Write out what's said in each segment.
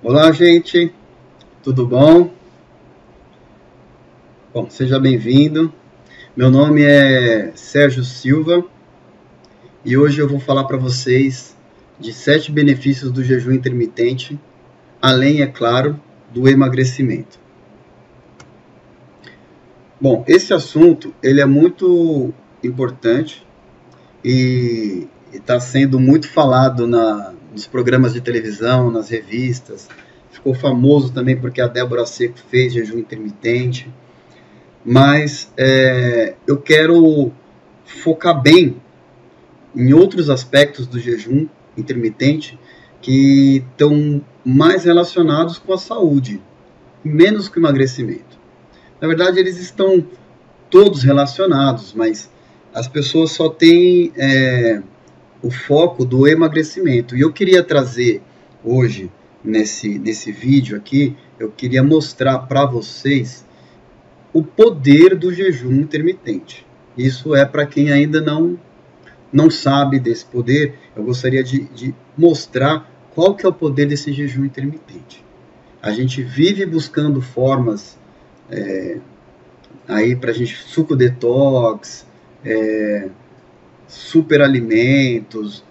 Olá, gente, tudo bom? Bom, seja bem-vindo. Meu nome é Sérgio Silva e hoje eu vou falar para vocês de 7 benefícios do jejum intermitente, além, é claro, do emagrecimento. Bom, esse assunto ele é muito importante e está sendo muito falado nos programas de televisão, nas revistas. Ficou famoso também porque a Débora Seco fez jejum intermitente. Mas eu quero focar bem em outros aspectos do jejum intermitente que estão mais relacionados com a saúde, menos com o emagrecimento. Na verdade, eles estão todos relacionados, mas as pessoas só têm o foco do emagrecimento. E eu queria trazer hoje, nesse vídeo aqui, eu queria mostrar para vocês o poder do jejum intermitente. Isso é para quem ainda não sabe desse poder. Eu gostaria de mostrar qual que é o poder desse jejum intermitente. A gente vive buscando formas aí para a gente, suco detox, superalimentos,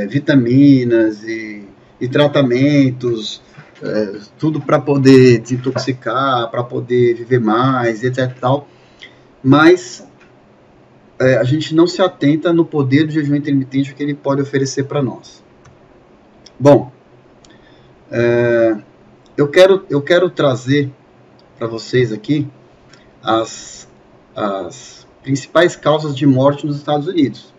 vitaminas e tratamentos, tudo para poder desintoxicar, para poder viver mais, etc. Tal. Mas a gente não se atenta no poder do jejum intermitente que ele pode oferecer para nós. Bom, eu quero trazer para vocês aqui as principais causas de morte nos Estados Unidos.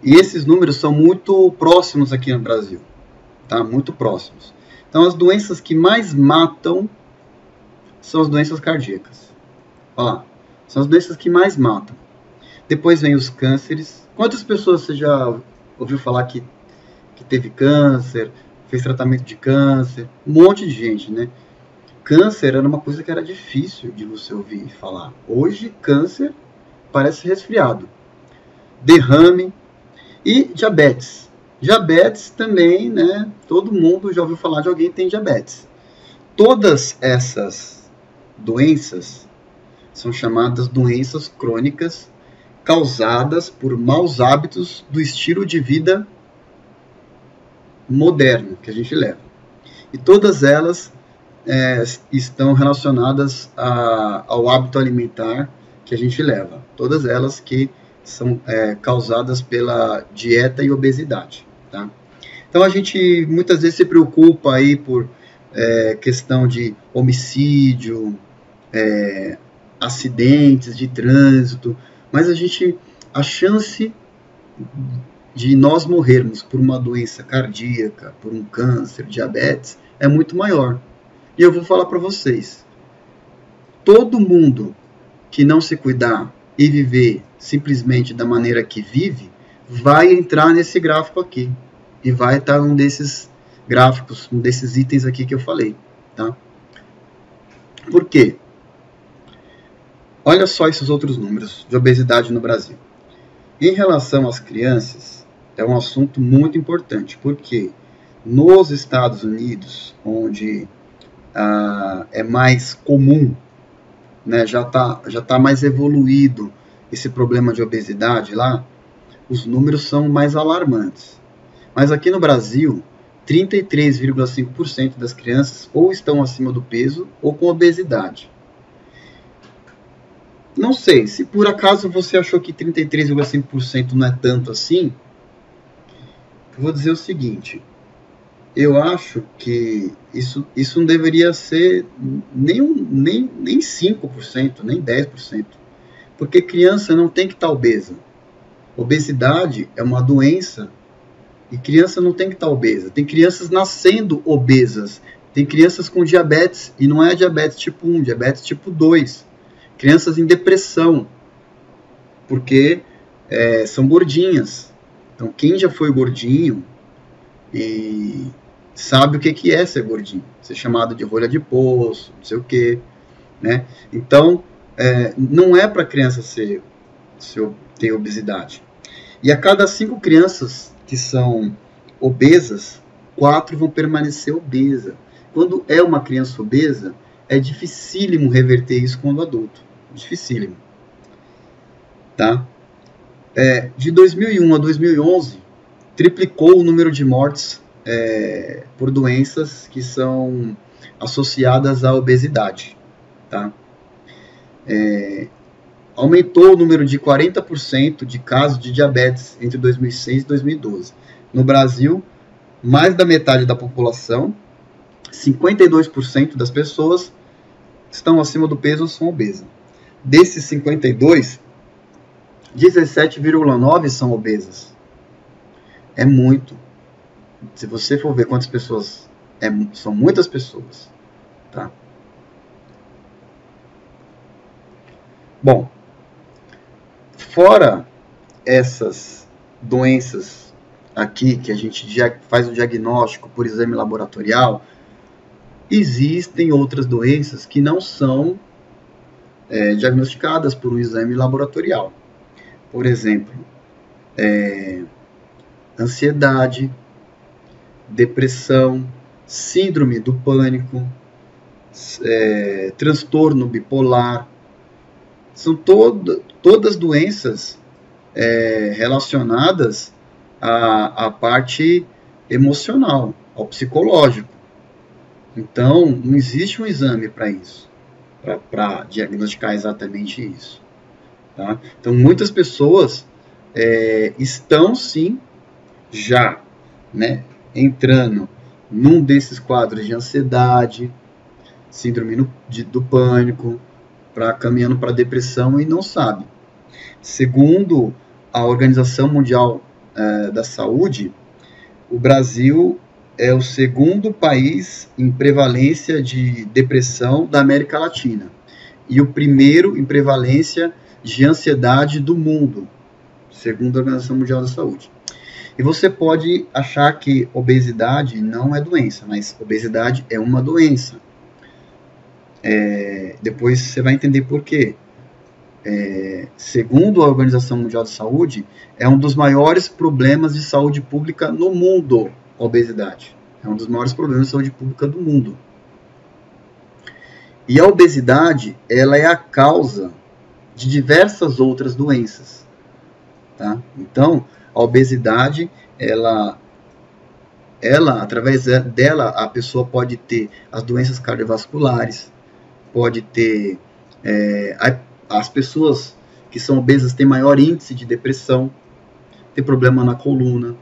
E esses números são muito próximos aqui no Brasil. Tá? Muito próximos. Então, as doenças que mais matam são as doenças cardíacas. Olha lá. São as doenças que mais matam. Depois vem os cânceres. Quantas pessoas você já ouviu falar que teve câncer, fez tratamento de câncer? Um monte de gente, né? Câncer era uma coisa que era difícil de você ouvir falar. Hoje, câncer parece resfriado. Derrame e diabetes. Diabetes também, né? Todo mundo já ouviu falar de alguém que tem diabetes. Todas essas doenças são chamadas doenças crônicas causadas por maus hábitos do estilo de vida moderno que a gente leva. E todas elas estão relacionadas ao hábito alimentar que a gente leva. Todas elas que são causadas pela dieta e obesidade. Tá? Então a gente muitas vezes se preocupa aí por questão de homicídio, acidentes de trânsito, mas a chance de nós morrermos por uma doença cardíaca, por um câncer, diabetes, é muito maior. E eu vou falar para vocês, todo mundo que não se cuidar e viver simplesmente da maneira que vive, vai entrar nesse gráfico aqui. E vai estar um desses gráficos, um desses itens aqui que eu falei. Tá? Por quê? Olha só esses outros números de obesidade no Brasil. Em relação às crianças, é um assunto muito importante, porque nos Estados Unidos, onde é mais comum, né, já tá mais evoluído esse problema de obesidade lá, os números são mais alarmantes. Mas aqui no Brasil, 33,5% das crianças ou estão acima do peso ou com obesidade. Não sei, se por acaso você achou que 33,5% não é tanto assim, eu vou dizer o seguinte, eu acho que isso não deveria ser nem 5%, nem 10%, porque criança não tem que estar obesa. Obesidade é uma doença e criança não tem que estar obesa. Tem crianças nascendo obesas, tem crianças com diabetes, e não é diabetes tipo 1, diabetes tipo 2. Crianças em depressão, porque são gordinhas. Então, quem já foi gordinho e sabe o que é ser gordinho, ser chamado de rolha de poço, não sei o quê, né? Então, não é para criança ter obesidade. E a cada 5 crianças que são obesas, 4 vão permanecer obesa. Quando é uma criança obesa, é dificílimo reverter isso quando adulto. Dificílimo. Tá? De 2001 a 2011, triplicou o número de mortes por doenças que são associadas à obesidade. Tá? Aumentou o número de 40% de casos de diabetes entre 2006 e 2012. No Brasil, mais da metade da população, 52% das pessoas estão acima do peso ou são obesas. Desses 52, 17,9% são obesas. É muito. Se você for ver quantas pessoas, são muitas pessoas. Tá? Bom, fora essas doenças aqui, que a gente faz o diagnóstico por exame laboratorial, existem outras doenças que não são diagnosticadas por um exame laboratorial. Por exemplo, ansiedade, depressão, síndrome do pânico, transtorno bipolar. São todas doenças relacionadas à parte emocional, ao psicológico. Então, não existe um exame para isso, para diagnosticar exatamente isso. Tá? Então, muitas pessoas estão, sim, já entrando num desses quadros de ansiedade, síndrome do pânico, caminhando para depressão e não sabe. Segundo a Organização Mundial da Saúde, o Brasil é o segundo país em prevalência de depressão da América Latina e o primeiro em prevalência de ansiedade do mundo, segundo a Organização Mundial da Saúde. E você pode achar que obesidade não é doença, mas obesidade é uma doença. Depois você vai entender por quê. Segundo a Organização Mundial da Saúde, é um dos maiores problemas de saúde pública no mundo, a obesidade. É um dos maiores problemas de saúde pública do mundo. E a obesidade, ela é a causa de diversas outras doenças. Tá? Então, a obesidade, ela, através dela, a pessoa pode ter as doenças cardiovasculares, pode ter... as pessoas que são obesas têm maior índice de depressão, tem problema na coluna,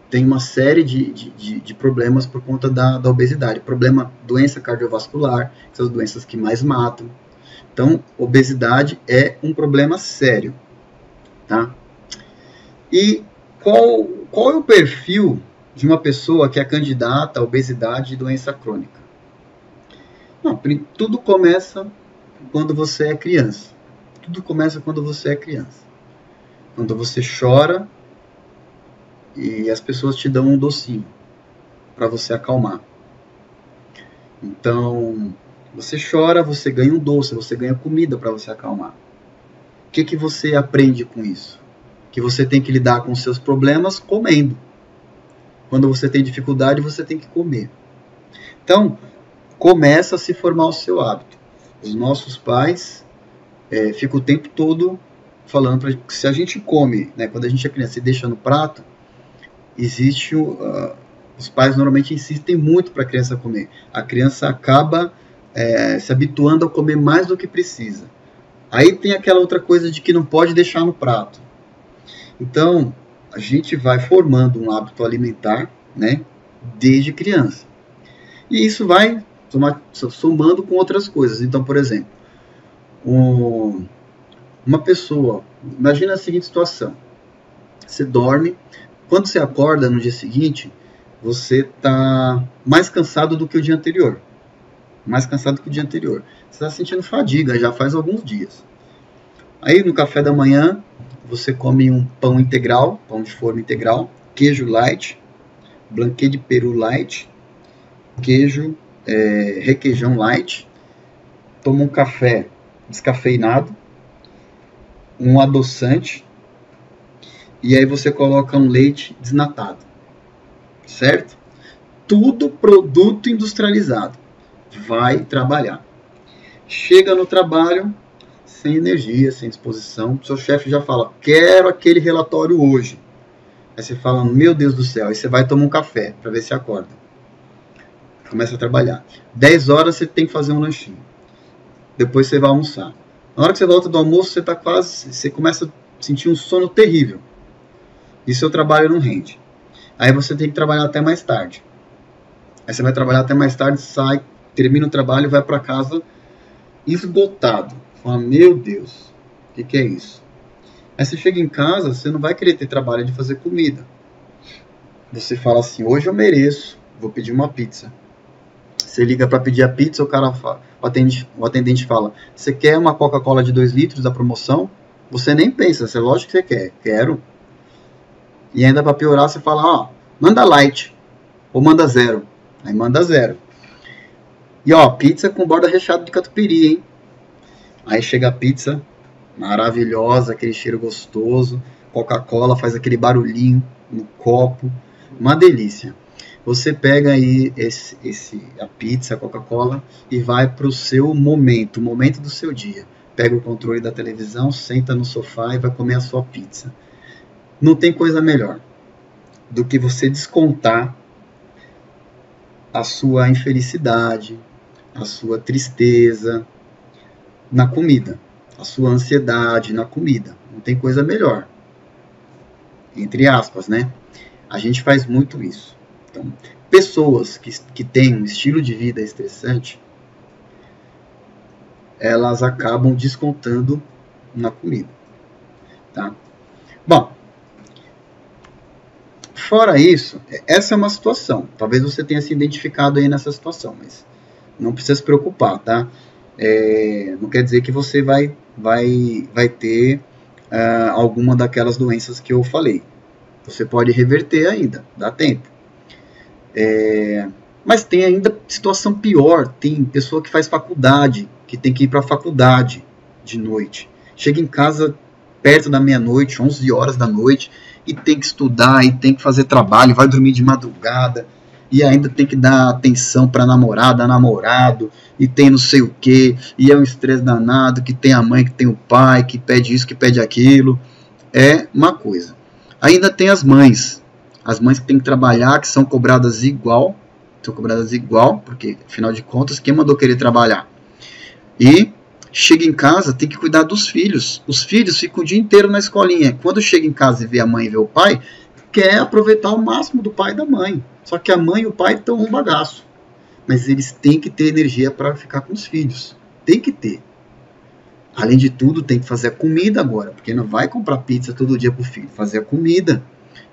tem uma série de problemas por conta da obesidade. Doença cardiovascular, que são as doenças que mais matam. Então, obesidade é um problema sério. Tá? E qual é o perfil de uma pessoa que é candidata à obesidade e doença crônica? Não, tudo começa quando você é criança. Tudo começa quando você é criança. Quando você chora e as pessoas te dão um docinho para você acalmar. Então, você chora, você ganha um doce, você ganha comida para você acalmar. O que você aprende com isso? Que você tem que lidar com seus problemas comendo. Quando você tem dificuldade, você tem que comer. Então, começa a se formar o seu hábito. Os nossos pais ficam o tempo todo falando para que se a gente come, quando a gente é criança e deixa no prato, os pais normalmente insistem muito para a criança comer. A criança acaba se habituando a comer mais do que precisa. Aí tem aquela outra coisa de que não pode deixar no prato. Então, a gente vai formando um hábito alimentar, desde criança. E isso vai somando com outras coisas. Então, por exemplo, uma pessoa, imagina a seguinte situação. Você dorme, quando você acorda no dia seguinte, você está mais cansado do que o dia anterior. Mais cansado que o dia anterior. Você está sentindo fadiga já faz alguns dias. Aí no café da manhã, você come um pão integral, pão de forma integral, queijo light, blanquê de peru light, queijo, requeijão light, toma um café descafeinado, um adoçante, e aí você coloca um leite desnatado, certo? tudo produto industrializado. Vai trabalhar. Chega no trabalho sem energia, sem disposição. Seu chefe já fala, quero aquele relatório hoje. Aí você fala, meu Deus do céu. Aí você vai tomar um café para ver se acorda. Começa a trabalhar. 10 horas você tem que fazer um lanchinho. Depois você vai almoçar. Na hora que você volta do almoço, você começa a sentir um sono terrível. E seu trabalho não rende. Aí você tem que trabalhar até mais tarde. Aí você vai trabalhar até mais tarde, sai, termina o trabalho e vai para casa esgotado. Fala, meu Deus, o que é isso? Aí você chega em casa, você não vai querer ter trabalho de fazer comida. Você fala assim, hoje eu mereço, vou pedir uma pizza. Você liga para pedir a pizza, o atendente fala, você quer uma Coca-Cola de 2 litros da promoção? Você nem pensa, você lógico que você quer, quero. E ainda para piorar, você fala, ó, manda light, ou manda 0. Aí manda 0. E ó, pizza com borda recheada de catupiry, hein? Aí chega a pizza, maravilhosa, aquele cheiro gostoso, Coca-Cola faz aquele barulhinho no copo, uma delícia. Você pega aí a pizza, a Coca-Cola e vai para o seu momento, o momento do seu dia. Pega o controle da televisão, senta no sofá e vai comer a sua pizza. Não tem coisa melhor do que você descontar a sua infelicidade, a sua tristeza na comida, a sua ansiedade na comida. Não tem coisa melhor. Entre aspas, né? A gente faz muito isso. Então, pessoas que têm um estilo de vida estressante, elas acabam descontando na comida. Tá? Bom, fora isso, essa é uma situação. Talvez você tenha se identificado aí nessa situação, mas não precisa se preocupar, tá? Não quer dizer que você vai ter alguma daquelas doenças que eu falei. Você pode reverter ainda, dá tempo. Mas tem ainda situação pior. Tem pessoa que faz faculdade, que tem que ir para a faculdade de noite. Chega em casa perto da meia-noite, 11 horas da noite, e tem que estudar, e tem que fazer trabalho, vai dormir de madrugada, e ainda tem que dar atenção para namorada, namorado, e tem não sei o que, e é um estresse danado, que tem a mãe, que tem o pai, que pede isso, que pede aquilo. É uma coisa. Ainda tem as mães que têm que trabalhar, que são cobradas igual, porque, afinal de contas, quem mandou querer trabalhar? E chega em casa, tem que cuidar dos filhos. Os filhos ficam o dia inteiro na escolinha. Quando chega em casa e vê a mãe e vê o pai, quer aproveitar o máximo do pai e da mãe. Só que a mãe e o pai estão um bagaço. Mas eles têm que ter energia para ficar com os filhos. Tem que ter. Além de tudo, tem que fazer a comida agora, porque não vai comprar pizza todo dia pro filho. Fazer a comida.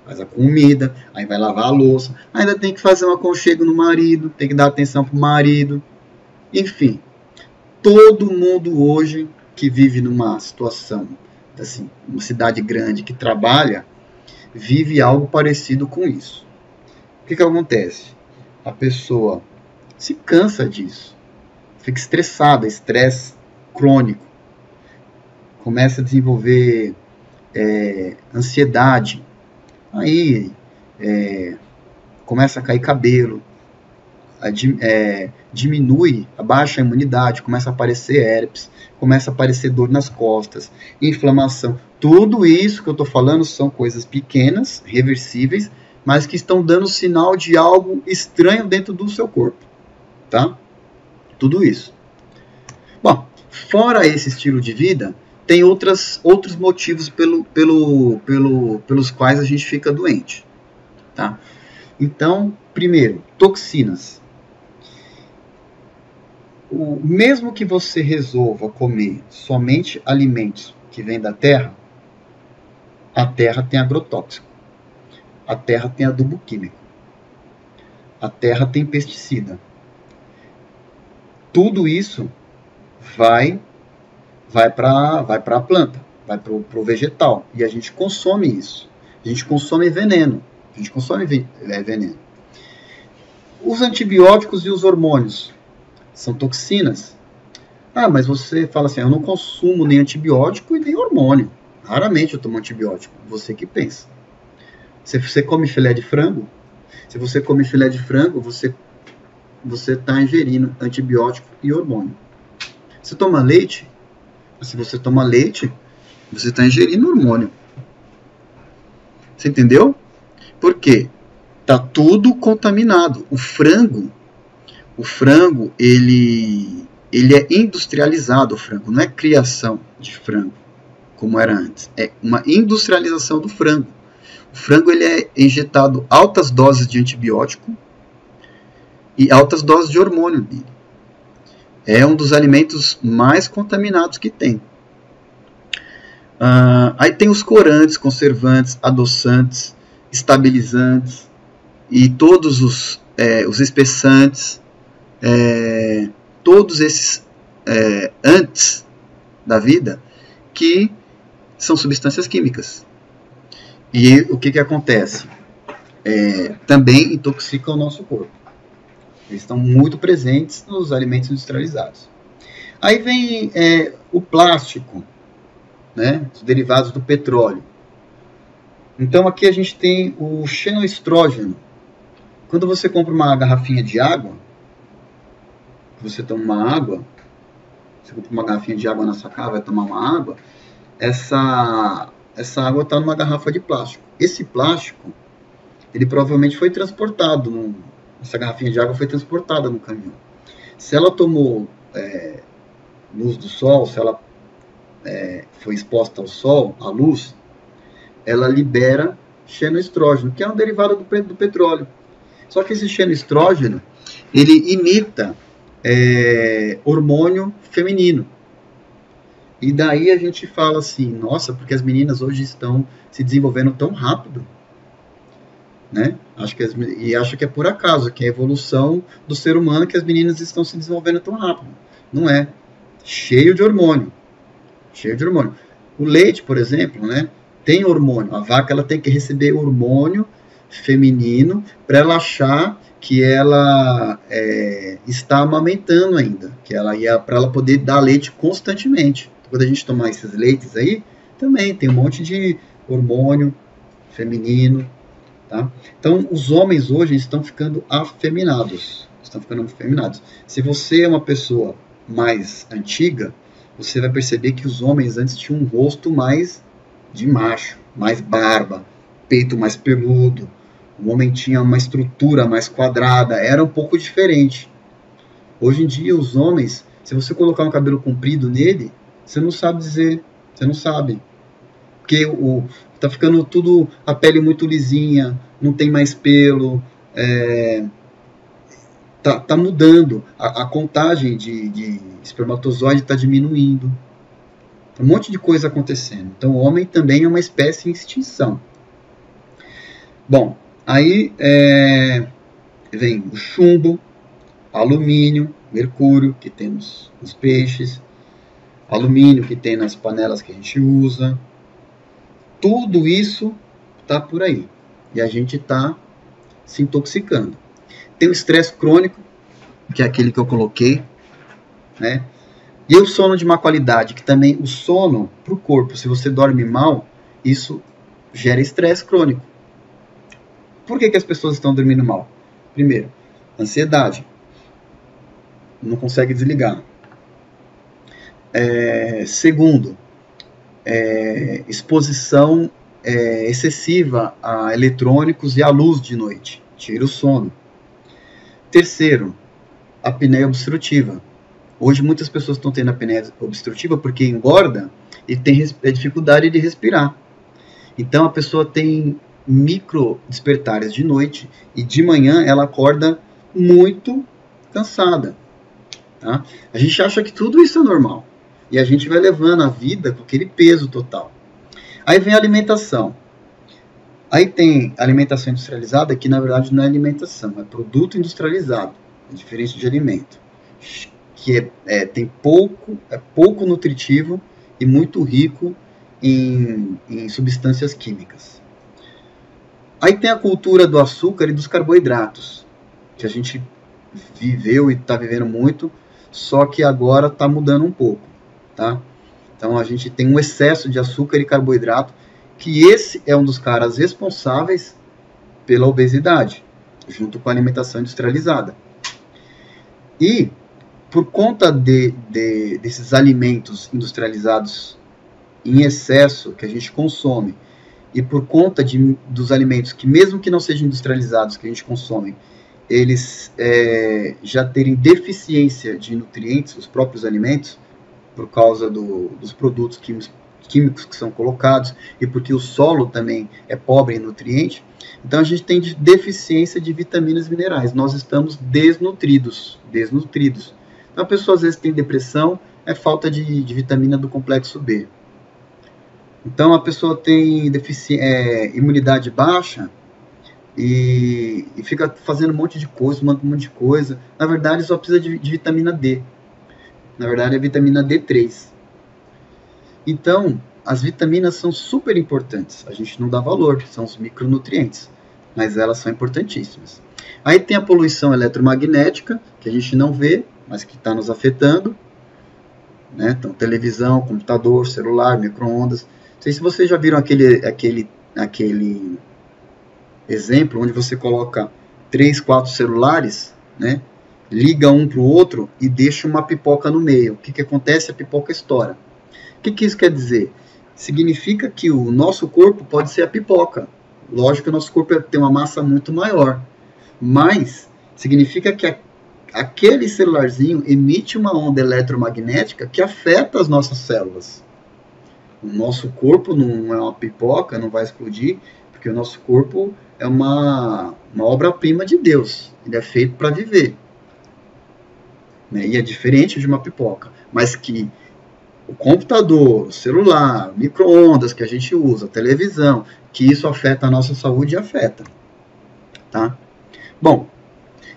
Faz a comida, aí vai lavar a louça. Ainda tem que fazer um aconchego no marido, tem que dar atenção pro marido. Enfim, todo mundo hoje que vive numa situação, assim, uma cidade grande, que trabalha, vive algo parecido com isso. O que acontece? A pessoa se cansa disso, fica estressada, estresse crônico, começa a desenvolver ansiedade, aí começa a cair cabelo, diminui, abaixa a imunidade, começa a aparecer herpes, começa a aparecer dor nas costas, inflamação. Tudo isso que eu estou falando são coisas pequenas, reversíveis, mas que estão dando sinal de algo estranho dentro do seu corpo, tá? Tudo isso. Bom, fora esse estilo de vida, tem outros motivos pelos quais a gente fica doente, tá? Então, primeiro, toxinas. Mesmo que você resolva comer somente alimentos que vêm da terra, a terra tem agrotóxico, a terra tem adubo químico, a terra tem pesticida. Tudo isso vai para a planta, vai para o vegetal, e a gente consome isso. A gente consome veneno. Veneno. Os antibióticos e os hormônios são toxinas. Ah, mas você fala assim, eu não consumo nem antibiótico e nem hormônio. Raramente eu tomo antibiótico. Você que pensa. Você come filé de frango? Se você come filé de frango, você está ingerindo antibiótico e hormônio. Se toma leite, se você toma leite, você está ingerindo hormônio. Você entendeu? Por quê? Tá tudo contaminado. O frango, ele é industrializado, o frango. Não é criação de frango, como era antes. É uma industrialização do frango. O frango, ele é injetado altas doses de antibiótico e altas doses de hormônio dele. É um dos alimentos mais contaminados que tem. Aí tem os corantes, conservantes, adoçantes, estabilizantes e todos os espessantes, todos esses antes da vida, que são substâncias químicas. E o que acontece? Também intoxicam o nosso corpo. Eles estão muito presentes nos alimentos industrializados. Aí vem o plástico, né, os derivados do petróleo. Então aqui a gente tem o xenoestrógeno. Quando você compra uma garrafinha de água, você toma uma água, você compra uma garrafinha de água na sua casa, vai tomar uma água, essa água está numa garrafa de plástico. Esse plástico, ele provavelmente foi transportado, essa garrafinha de água foi transportada no caminhão. Se ela tomou luz do sol, se ela foi exposta ao sol, à luz, ela libera xenoestrógeno, que é um derivado do petróleo. Só que esse xenoestrógeno, ele imita hormônio feminino. E daí a gente fala assim, nossa, porque as meninas hoje estão se desenvolvendo tão rápido, né? Acho que é por acaso, que é a evolução do ser humano, que as meninas estão se desenvolvendo tão rápido. Não é. Cheio de hormônio. O leite, por exemplo, né, tem hormônio. A vaca, ela tem que receber hormônio feminino para ela achar que ela está amamentando ainda, para ela poder dar leite constantemente. Quando a gente tomar esses leites aí, também tem um monte de hormônio feminino, tá? Então, os homens hoje estão ficando afeminados. Se você é uma pessoa mais antiga, você vai perceber que os homens antes tinham um rosto mais de macho, mais barba, peito mais peludo. O homem tinha uma estrutura mais quadrada, era um pouco diferente. Hoje em dia, os homens, se você colocar um cabelo comprido nele, você não sabe dizer, você não sabe. Porque tá ficando tudo, a pele muito lisinha, não tem mais pelo, tá mudando, a contagem de espermatozoide está diminuindo. Um monte de coisa acontecendo. Então o homem também é uma espécie em extinção. Bom, aí vem o chumbo, alumínio, mercúrio, que tem nos peixes, alumínio que tem nas panelas que a gente usa. Tudo isso está por aí. E a gente está se intoxicando. Tem o estresse crônico, que é aquele que eu coloquei, né? E o sono de má qualidade, que também o sono para o corpo, se você dorme mal, isso gera estresse crônico. Por que as pessoas estão dormindo mal? Primeiro, ansiedade. Não consegue desligar. Segundo, exposição excessiva a eletrônicos e à luz de noite. Tira o sono. Terceiro, apneia obstrutiva. Hoje muitas pessoas estão tendo apneia obstrutiva porque engorda e tem dificuldade de respirar. Então a pessoa tem micro despertares de noite e de manhã ela acorda muito cansada. Tá? A gente acha que tudo isso é normal. E a gente vai levando a vida com aquele peso total. Aí vem a alimentação. Aí tem alimentação industrializada, que na verdade não é alimentação, é produto industrializado, é diferente de alimento. Que é pouco nutritivo e muito rico em substâncias químicas. Aí tem a cultura do açúcar e dos carboidratos, que a gente viveu e está vivendo muito, só que agora está mudando um pouco. Tá? Então a gente tem um excesso de açúcar e carboidrato, que esse é um dos caras responsáveis pela obesidade. junto com a alimentação industrializada. E, por conta desses alimentos industrializados em excesso que a gente consome, e por conta dos alimentos que, mesmo que não sejam industrializados, que a gente consome, eles já terem deficiência de nutrientes, os próprios alimentos, por causa dos produtos químicos que são colocados, e porque o solo também é pobre em nutrientes, então a gente tem deficiência de vitaminas e minerais. Nós estamos desnutridos. Então a pessoa às vezes tem depressão, é falta de vitamina do complexo B. Então a pessoa tem imunidade baixa e fica fazendo um monte de coisa, Na verdade só precisa de vitamina D. Na verdade é vitamina D3. Então, as vitaminas são super importantes. A gente não dá valor, são os micronutrientes, mas elas são importantíssimas. Aí tem a poluição eletromagnética, que a gente não vê, mas que está nos afetando. Né? Então, televisão, computador, celular, micro-ondas. Não sei se vocês já viram aquele exemplo onde você coloca 3, 4 celulares, né? Liga um para o outro e deixa uma pipoca no meio. O que acontece? A pipoca estoura. O que isso quer dizer? Significa que o nosso corpo pode ser a pipoca. Lógico que o nosso corpo tem uma massa muito maior. Mas significa que aquele celularzinho emite uma onda eletromagnética que afeta as nossas células. O nosso corpo não é uma pipoca, não vai explodir, porque o nosso corpo é uma obra-prima de Deus. Ele é feito para viver. Né? E é diferente de uma pipoca. Mas que o computador, o celular, micro-ondas que a gente usa, a televisão, que isso afeta a nossa saúde, afeta. Tá? Bom,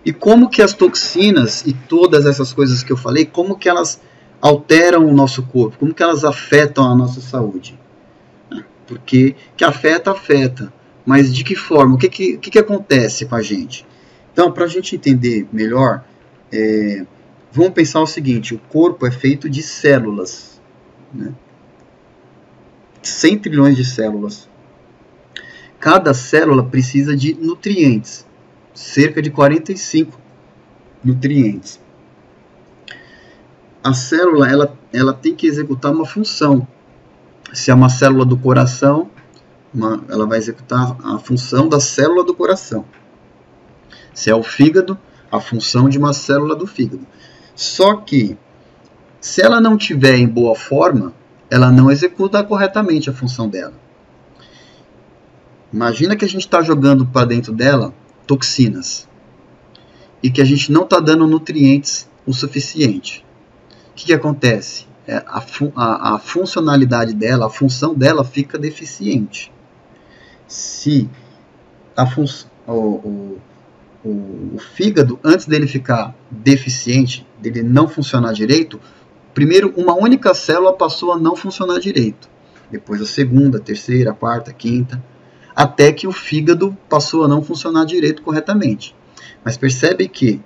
e como que as toxinas e todas essas coisas que eu falei, como que elas alteram o nosso corpo? Como que elas afetam a nossa saúde? Porque que afeta. Mas de que forma? O que acontece com a gente? Então, para a gente entender melhor, vamos pensar o seguinte, o corpo é feito de células. Né? 100 trilhões de células. Cada célula precisa de nutrientes, cerca de 45 nutrientes. A célula ela tem que executar uma função. Se é uma célula do coração, ela vai executar a função da célula do coração. Se é o fígado, a função de uma célula do fígado. Só que se ela não estiver em boa forma, ela não executa corretamente a função dela. Imagina que a gente está jogando para dentro dela toxinas e que a gente não está dando nutrientes o suficiente. O que acontece? A funcionalidade dela, a função dela fica deficiente. Se o fígado, antes dele ficar deficiente, dele não funcionar direito, primeiro uma única célula passou a não funcionar direito. Depois a segunda, a terceira, a quarta, a quinta, até que o fígado passou a não funcionar direito corretamente. Mas percebe que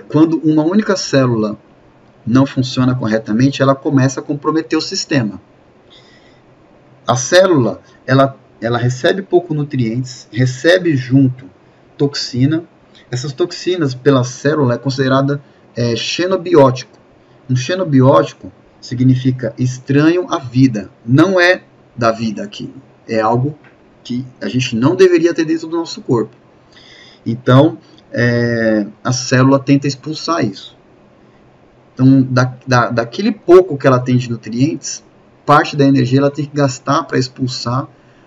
quando uma única célula não funciona corretamente, ela começa a comprometer o sistema. A célula, ela recebe pouco nutrientes, recebe junto toxina. Essas toxinas pela célula é considerada xenobiótico. Um xenobiótico significa estranho à vida. Não é da vida aquilo. É algo que a gente não deveria ter dentro do nosso corpo. Então, a célula tenta expulsar isso. Então, daquele pouco que ela tem de nutrientes, parte da energia ela tem que gastar para expulsar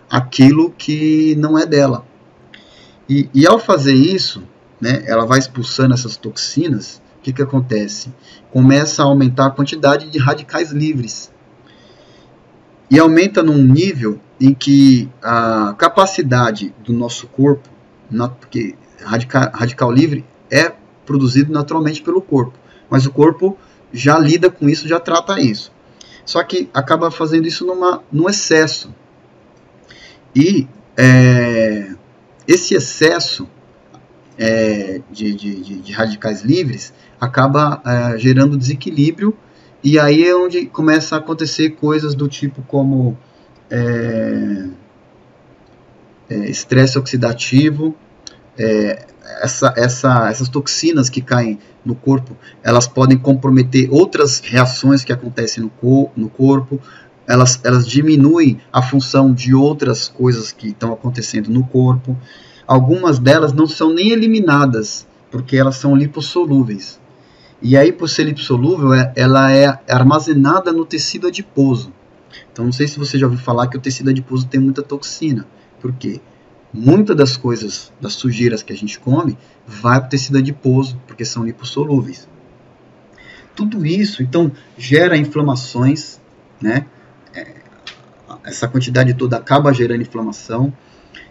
aquilo que não é dela. E ao fazer isso, né, ela vai expulsando essas toxinas. O que acontece? Começa a aumentar a quantidade de radicais livres. E aumenta num nível em que a capacidade do nosso corpo, porque radical livre é produzido naturalmente pelo corpo, mas o corpo já lida com isso, já trata isso. Só que acaba fazendo isso num excesso. E esse excesso de radicais livres acaba gerando desequilíbrio, e aí é onde começa a acontecer coisas do tipo como estresse oxidativo, essas toxinas que caem no corpo, elas podem comprometer outras reações que acontecem no corpo, elas diminuem a função de outras coisas que estão acontecendo no corpo. Algumas delas não são nem eliminadas, porque elas são lipossolúveis. E aí, por ser lipossolúvel, ela é armazenada no tecido adiposo. Então, não sei se você já ouviu falar que o tecido adiposo tem muita toxina. Por quê? Muitas das coisas, das sujeiras que a gente come, vai para o tecido adiposo, porque são lipossolúveis. Tudo isso, então, gera inflamações, né? Essa quantidade toda acaba gerando inflamação.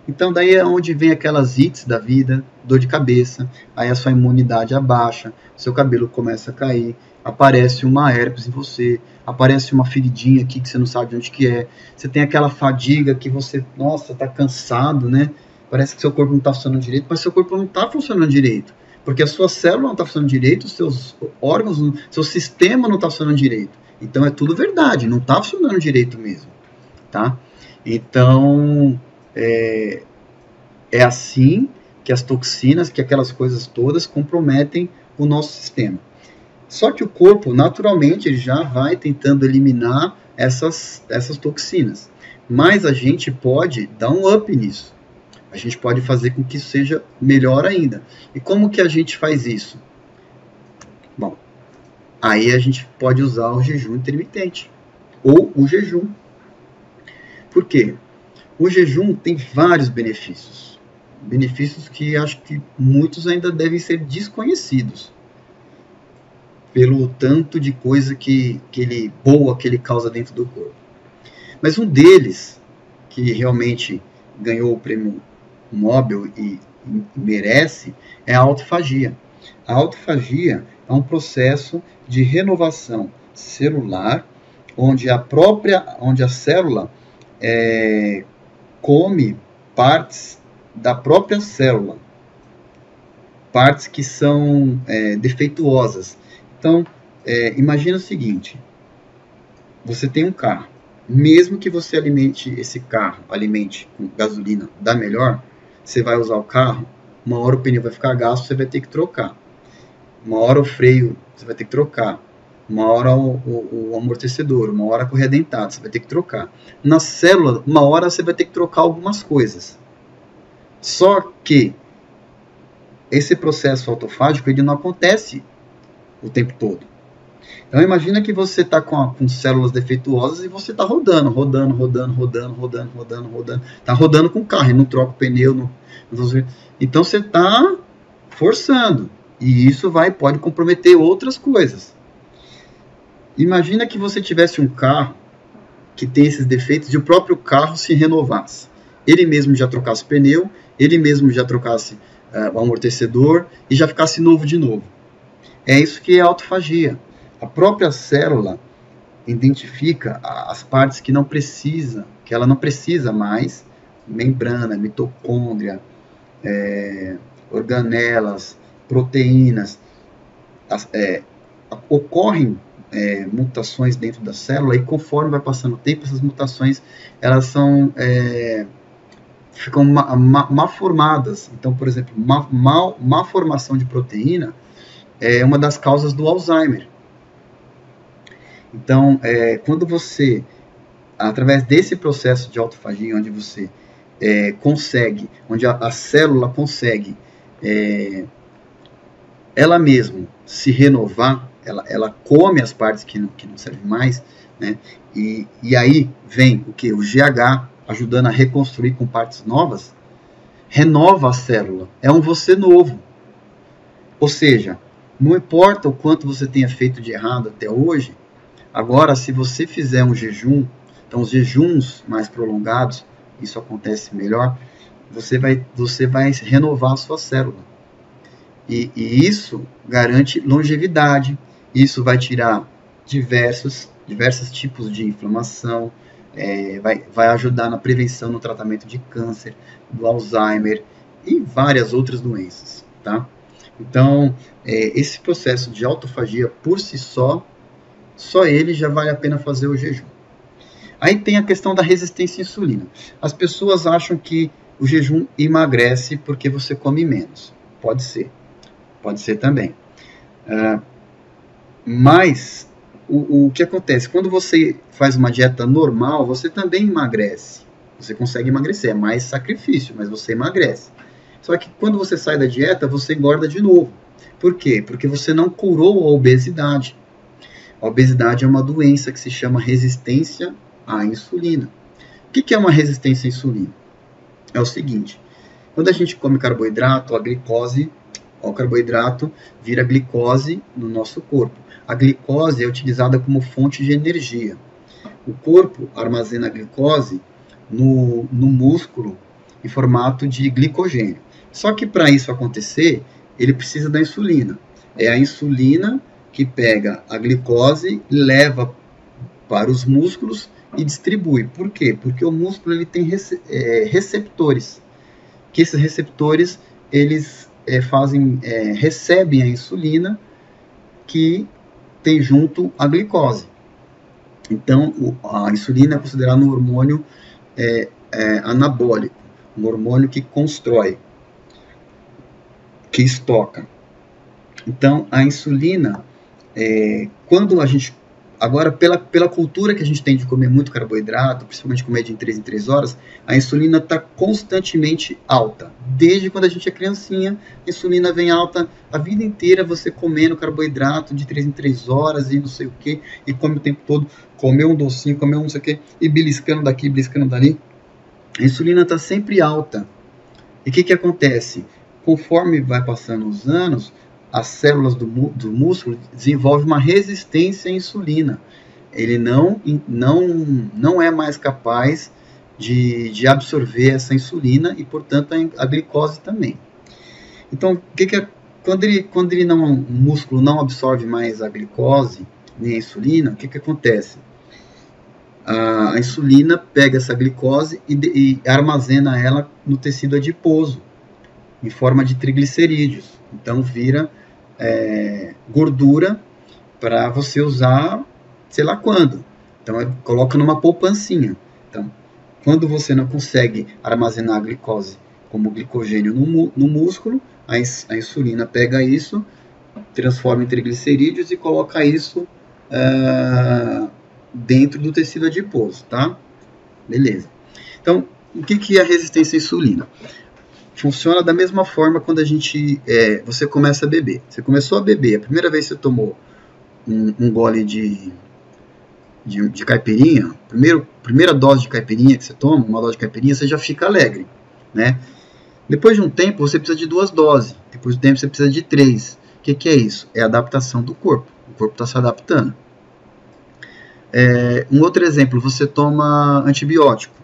Então, daí é onde vem aquelas ites da vida, dor de cabeça, aí a sua imunidade abaixa, seu cabelo começa a cair, aparece uma herpes em você, aparece uma feridinha aqui que você não sabe de onde que é, você tem aquela fadiga que você, nossa, tá cansado, né? Parece que seu corpo não está funcionando direito, mas seu corpo não está funcionando direito, porque a sua célula não está funcionando direito, os seus órgãos, seu sistema não está funcionando direito. Então, é tudo verdade, não está funcionando direito mesmo, tá? Então, é assim que as toxinas, que aquelas coisas todas comprometem o nosso sistema. Só que o corpo, naturalmente, ele já vai tentando eliminar essas toxinas. Mas a gente pode dar um up nisso. A gente pode fazer com que isso seja melhor ainda. E como que a gente faz isso? Bom, aí a gente pode usar o jejum intermitente. Ou o jejum. Por quê? O jejum tem vários benefícios. Benefícios que acho que muitos ainda devem ser desconhecidos. Pelo tanto de coisa boa que ele causa dentro do corpo. Mas um deles, que realmente ganhou o prêmio Nobel e merece, é a autofagia. A autofagia é um processo de renovação celular, onde a célula come partes da própria célula, partes que são defeituosas. Então, imagina o seguinte, você tem um carro, mesmo que você alimente esse carro, com gasolina da melhor, você vai usar o carro, uma hora o pneu vai ficar gasto, você vai ter que trocar. Uma hora o freio, você vai ter que trocar. Uma hora o amortecedor, uma hora a correia dentada, você vai ter que trocar. Na célula, uma hora você vai ter que trocar algumas coisas. Só que esse processo autofágico, ele não acontece o tempo todo. Então imagina que você está com células defeituosas e você está rodando. Está rodando com o carro, e não troca o pneu. Então você está forçando. E isso pode comprometer outras coisas. Imagina que você tivesse um carro que tem esses defeitos e o próprio carro se renovasse. Ele mesmo já trocasse o pneu, ele mesmo já trocasse o amortecedor e já ficasse novo de novo. É isso que é autofagia. A própria célula identifica as partes que ela não precisa mais, membrana, mitocôndria, organelas, proteínas. Ocorrem mutações dentro da célula e conforme vai passando o tempo, essas mutações elas ficam mal formadas. Então, por exemplo, má formação de proteína é uma das causas do Alzheimer. Então, quando você, através desse processo de autofagia, onde você onde a célula consegue ela mesma se renovar, ela come as partes que não servem mais, né? E aí vem o que? O GH ajudando a reconstruir com partes novas, renova a célula, é um você novo. Ou seja, não importa o quanto você tenha feito de errado até hoje, agora se você fizer um jejum, então os jejuns mais prolongados, isso acontece melhor, você vai renovar a sua célula. E isso garante longevidade, isso vai tirar diversos tipos de inflamação, vai ajudar na prevenção, no tratamento de câncer, do Alzheimer e várias outras doenças, tá? Então, esse processo de autofagia por si só ele já vale a pena fazer o jejum. Aí tem a questão da resistência à insulina. As pessoas acham que o jejum emagrece porque você come menos. Pode ser também. Mas o que acontece? Quando você faz uma dieta normal, você também emagrece. Você consegue emagrecer, é mais sacrifício, mas você emagrece. Só que quando você sai da dieta, você engorda de novo. Por quê? Porque você não curou a obesidade. A obesidade é uma doença que se chama resistência à insulina. O que é uma resistência à insulina? É o seguinte, quando a gente come carboidrato, o carboidrato vira glicose no nosso corpo. A glicose é utilizada como fonte de energia. O corpo armazena a glicose no músculo em formato de glicogênio. Só que para isso acontecer, ele precisa da insulina. É a insulina que pega a glicose, leva para os músculos e distribui. Por quê? Porque o músculo ele tem receptores. Que esses receptores eles recebem a insulina que tem junto a glicose. Então, a insulina é considerada um hormônio anabólico, um hormônio que constrói, que estoca. Então, a insulina, quando a gente... Agora, pela cultura que a gente tem de comer muito carboidrato, principalmente comer de 3 em 3 horas, a insulina está constantemente alta. Desde quando a gente é criancinha, a insulina vem alta a vida inteira, você comendo carboidrato de 3 em 3 horas e não sei o que, e come o tempo todo, comer um docinho, comer um não sei o que, e beliscando daqui, beliscando dali. A insulina está sempre alta. E o que acontece? Conforme vai passando os anos, as células do músculo desenvolvem uma resistência à insulina. Ele não é mais capaz de absorver essa insulina e, portanto, a glicose também. Então, quando o músculo não absorve mais a glicose nem a insulina, o que acontece? A insulina pega essa glicose e armazena ela no tecido adiposo, em forma de triglicerídeos. Então, vira gordura para você usar, sei lá quando. Então, coloca numa poupancinha. Então, quando você não consegue armazenar a glicose como glicogênio no músculo, a insulina pega isso, transforma em triglicerídeos e coloca isso dentro do tecido adiposo, tá? Beleza. Então, o que é a resistência à insulina? Funciona da mesma forma quando você começa a beber. Você começou a beber, a primeira vez que você tomou um gole de caipirinha, primeira dose de caipirinha que você toma, uma dose de caipirinha, você já fica alegre, né? Depois de um tempo, você precisa de 2 doses. Depois do tempo, você precisa de 3. O que é isso? É a adaptação do corpo. O corpo está se adaptando. Um outro exemplo, você toma antibiótico.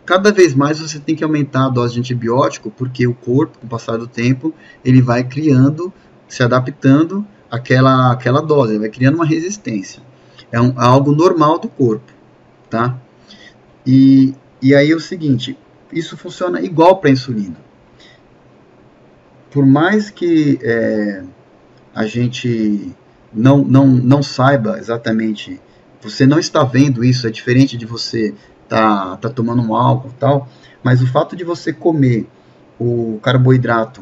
Cada vez mais você tem que aumentar a dose de antibiótico, porque o corpo, com o passar do tempo, ele vai criando, se adaptando àquela dose, ele vai criando uma resistência. É algo normal do corpo, tá? E aí é o seguinte, isso funciona igual para a insulina. Por mais que a gente não saiba exatamente, você não está vendo isso, é diferente de você tá tomando um álcool e tal, mas o fato de você comer o carboidrato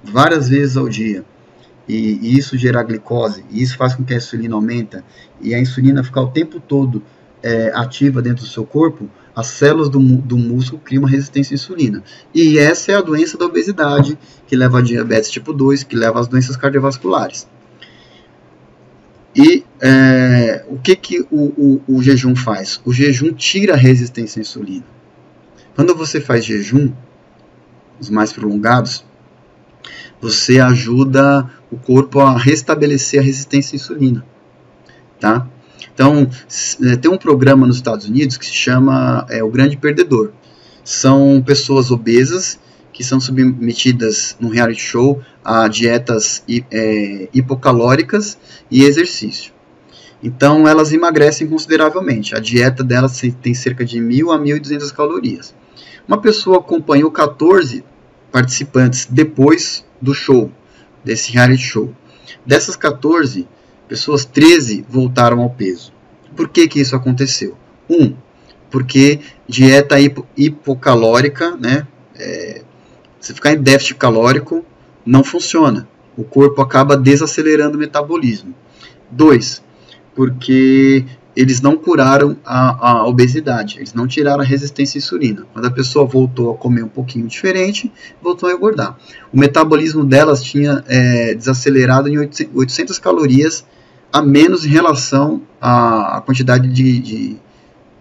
várias vezes ao dia, e isso gerar glicose, e isso faz com que a insulina aumenta, e a insulina ficar o tempo todo ativa dentro do seu corpo, as células do músculo criam uma resistência à insulina. E essa é a doença da obesidade, que leva a diabetes tipo 2, que leva às doenças cardiovasculares. E o que o jejum faz? O jejum tira a resistência à insulina. Quando você faz jejum, os mais prolongados, você ajuda o corpo a restabelecer a resistência à insulina. Tá? Então, tem um programa nos Estados Unidos que se chama O Grande Perdedor. São pessoas obesas que são submetidas num reality show a dietas hipocalóricas e exercício. Então, elas emagrecem consideravelmente. A dieta delas tem cerca de 1.000 a 1.200 calorias. Uma pessoa acompanhou 14 participantes depois do show, desse reality show. Dessas 14 pessoas, 13 voltaram ao peso. Por que isso aconteceu? porque dieta hipocalórica, né, você ficar em déficit calórico, não funciona. O corpo acaba desacelerando o metabolismo. 2, porque eles não curaram a obesidade, eles não tiraram a resistência à insulina. Quando a pessoa voltou a comer um pouquinho diferente, voltou a engordar. O metabolismo delas tinha desacelerado em 800 calorias a menos em relação à quantidade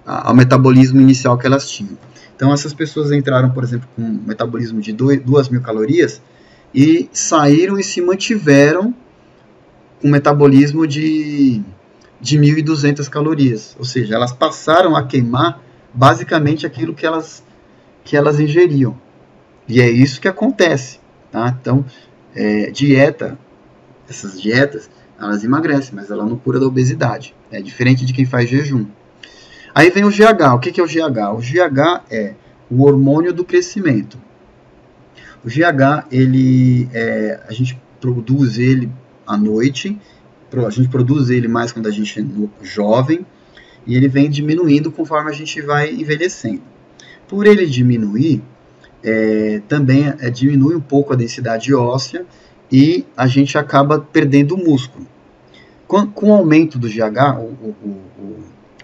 ao metabolismo inicial que elas tinham. Então essas pessoas entraram, por exemplo, com um metabolismo de 2.000 calorias e saíram e se mantiveram com um metabolismo de 1.200 calorias, ou seja, elas passaram a queimar basicamente aquilo que elas ingeriam, e é isso que acontece, tá? Então, essas dietas, elas emagrecem, mas ela não cura da obesidade, é diferente de quem faz jejum. Aí vem o GH, o que é o GH? O GH é o hormônio do crescimento. O GH, a gente produz ele à noite, a gente produz ele mais quando a gente é jovem, e ele vem diminuindo conforme a gente vai envelhecendo. Por ele diminuir, também diminui um pouco a densidade óssea e a gente acaba perdendo o músculo. Com o aumento do GH,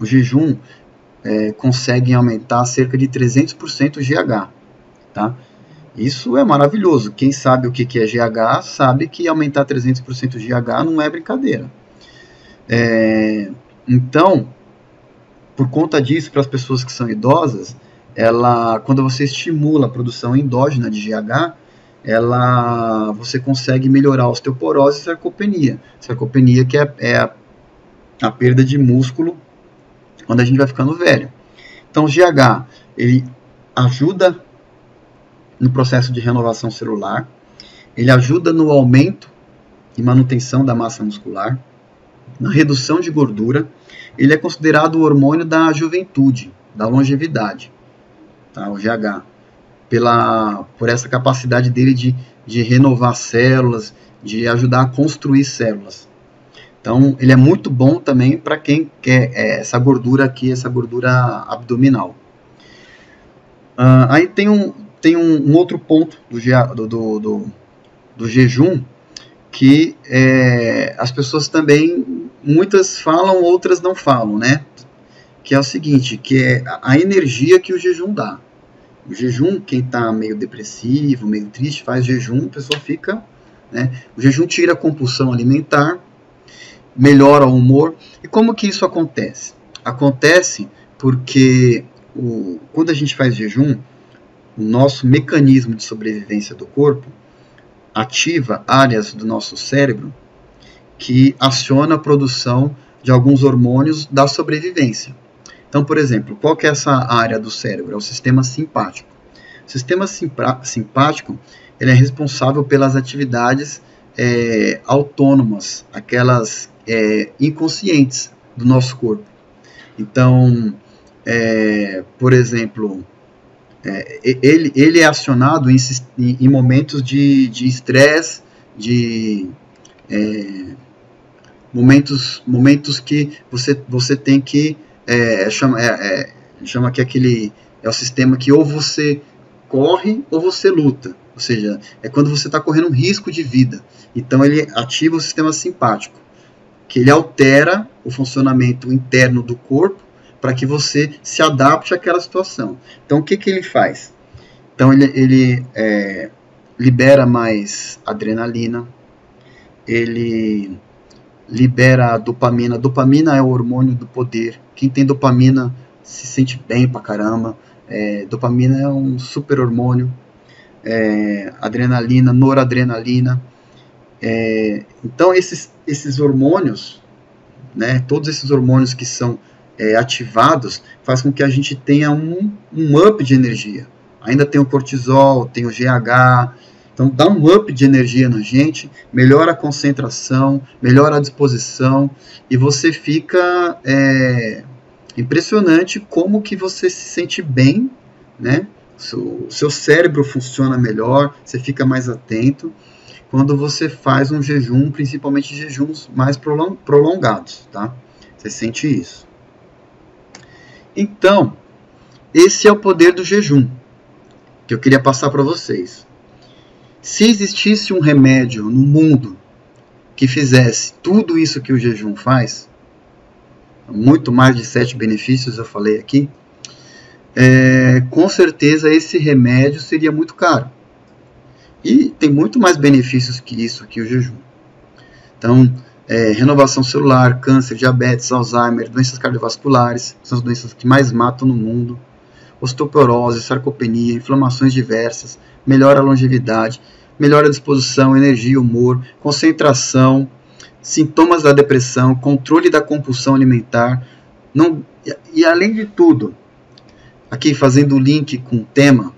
o jejum consegue aumentar cerca de 300% o GH, tá? Isso é maravilhoso. Quem sabe o que é GH sabe que aumentar 300% o GH não é brincadeira. Então, por conta disso, para as pessoas que são idosas, quando você estimula a produção endógena de GH, você consegue melhorar a osteoporose e sarcopenia. Sarcopenia que é a perda de músculo quando a gente vai ficando velho. Então, o GH, ele ajuda no processo de renovação celular, ele ajuda no aumento e manutenção da massa muscular, na redução de gordura, ele é considerado o hormônio da juventude, da longevidade, tá? O GH, por essa capacidade dele de renovar células, de ajudar a construir células. Então, ele é muito bom também para quem quer essa gordura aqui, essa gordura abdominal. Aí tem um outro ponto do jejum, que as pessoas também, muitas falam, outras não falam, né? Que é o seguinte, que é a energia que o jejum dá. O jejum, quem está meio depressivo, meio triste, faz jejum, a pessoa fica, né? O jejum tira a compulsão alimentar, melhora o humor. E como que isso acontece? Acontece porque quando a gente faz jejum, o nosso mecanismo de sobrevivência do corpo ativa áreas do nosso cérebro que aciona a produção de alguns hormônios da sobrevivência. Então, por exemplo, qual que é essa área do cérebro? É o sistema simpático. O sistema simpático, ele é responsável pelas atividades autônomas, aquelas inconscientes do nosso corpo. Então, por exemplo, ele é acionado em momentos de estresse, momentos que você tem que chama que aquele é o sistema que ou você corre ou você luta, ou seja, é quando você está correndo um risco de vida. Então ele ativa o sistema simpático, que ele altera o funcionamento interno do corpo para que você se adapte àquela situação. Então, o que ele faz? Então, ele libera mais adrenalina, ele libera a dopamina. Dopamina é o hormônio do poder. Quem tem dopamina se sente bem pra caramba. Dopamina é um super hormônio. Adrenalina, noradrenalina. Então, esses hormônios, né, todos esses hormônios que são ativados, faz com que a gente tenha um up de energia. Ainda tem o cortisol, tem o GH, então dá um up de energia na gente, melhora a concentração, melhora a disposição, e você fica impressionante como que você se sente bem, né? O seu cérebro funciona melhor, você fica mais atento quando você faz um jejum, principalmente jejuns mais prolongados, tá? Você sente isso. Então, esse é o poder do jejum que eu queria passar para vocês. Se existisse um remédio no mundo que fizesse tudo isso que o jejum faz, muito mais de 7 benefícios eu falei aqui, com certeza esse remédio seria muito caro. E tem muito mais benefícios que isso, que o jejum. Então, renovação celular, câncer, diabetes, Alzheimer, doenças cardiovasculares, são as doenças que mais matam no mundo, osteoporose, sarcopenia, inflamações diversas, melhora a longevidade, melhora a disposição, energia, humor, concentração, sintomas da depressão, controle da compulsão alimentar, e além de tudo, aqui fazendo o link com o tema,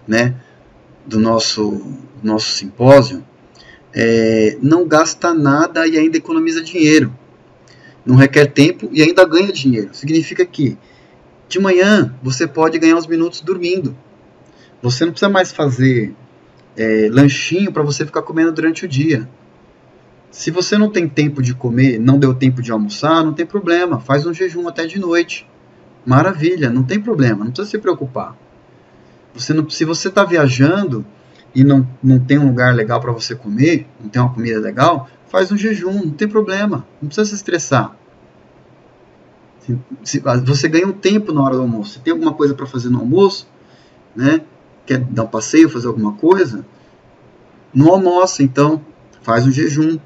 né, do nosso simpósio, não gasta nada e ainda economiza dinheiro, não requer tempo e ainda ganha dinheiro. Significa que de manhã você pode ganhar uns minutos dormindo, você não precisa mais fazer lanchinho para você ficar comendo durante o dia. Se você não tem tempo de comer, não deu tempo de almoçar, não tem problema, faz um jejum até de noite. Maravilha, não tem problema, não precisa se preocupar. Se você está viajando e não tem um lugar legal para você comer, não tem uma comida legal, faz um jejum, não tem problema, não precisa se estressar. Você ganha um tempo na hora do almoço. Se tem alguma coisa para fazer no almoço, né, quer dar um passeio, fazer alguma coisa, não almoça, então faz um jejum,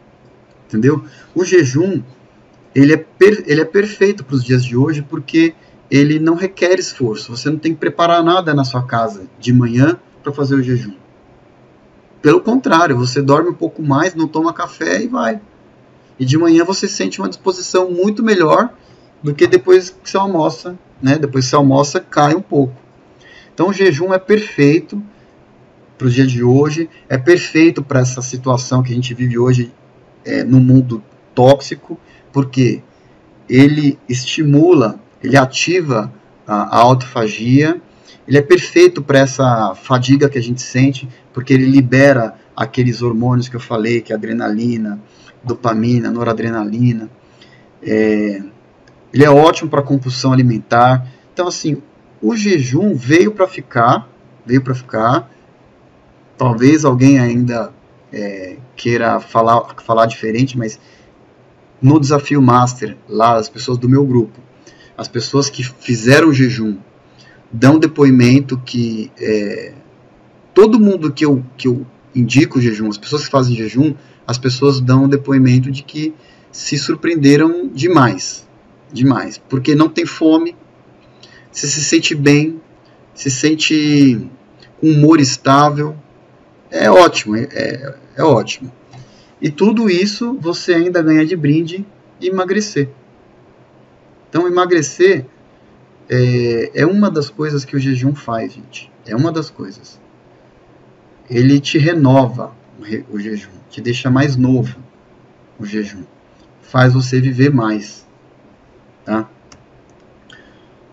entendeu? O jejum, ele é perfeito para os dias de hoje, porque ele não requer esforço. Você não tem que preparar nada na sua casa de manhã para fazer o jejum. Pelo contrário, você dorme um pouco mais, não toma café e vai. E de manhã você sente uma disposição muito melhor do que depois que você almoça, né? Depois que você almoça, cai um pouco. Então o jejum é perfeito para os dias de hoje, é perfeito para essa situação que a gente vive hoje no mundo tóxico, porque ele estimula, ele ativa a autofagia, ele é perfeito para essa fadiga que a gente sente, porque ele libera aqueles hormônios que eu falei, que é adrenalina, dopamina, noradrenalina. Ele é ótimo para compulsão alimentar. Então, assim, o jejum veio para ficar. Talvez alguém ainda queira falar diferente, mas no Desafio Master, lá, as pessoas do meu grupo, as pessoas que fizeram o jejum, dão depoimento que todo mundo que eu indico o jejum, as pessoas que fazem jejum, as pessoas dão depoimento de que se surpreenderam demais, porque não tem fome, você se sente bem, se sente com humor estável, é ótimo, é ótimo. E tudo isso você ainda ganha de brinde emagrecer. Então emagrecer é uma das coisas que o jejum faz, gente. É uma das coisas. Ele te renova, o jejum, te deixa mais novo, o jejum. Faz você viver mais. Tá?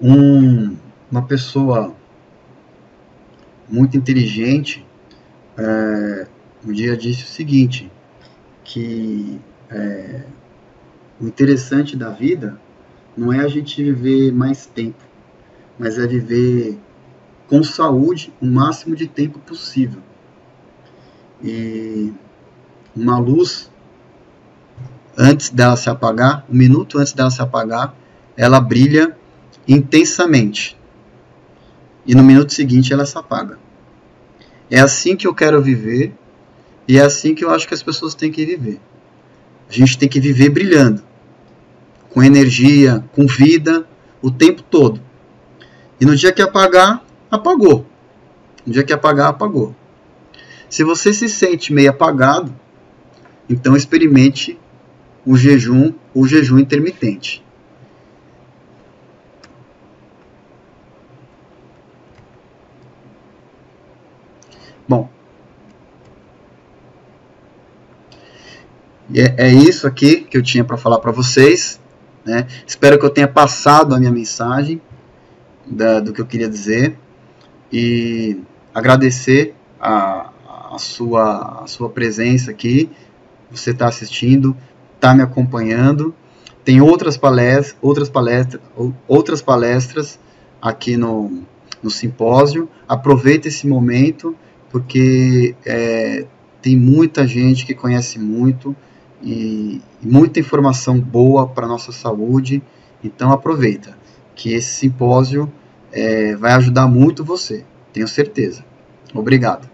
Uma pessoa muito inteligente um dia disse o seguinte, que o interessante da vida não é a gente viver mais tempo, mas é viver com saúde o máximo de tempo possível. E uma luz, antes dela se apagar, um minuto antes dela se apagar, ela brilha intensamente. E no minuto seguinte ela se apaga. É assim que eu quero viver, e é assim que eu acho que as pessoas têm que viver. A gente tem que viver brilhando, com energia, com vida, o tempo todo. E no dia que apagar, apagou. No dia que apagar, apagou. Se você se sente meio apagado, então experimente o jejum intermitente. Bom, é isso aqui que eu tinha para falar para vocês, né? Espero que eu tenha passado a minha mensagem do que eu queria dizer e agradecer a sua presença aqui. Você está assistindo, está me acompanhando. Tem outras palestras aqui no no simpósio. Aproveita esse momento, porque tem muita gente que conhece muito e muita informação boa para a nossa saúde. Então aproveita, que esse simpósio vai ajudar muito você, tenho certeza. Obrigado.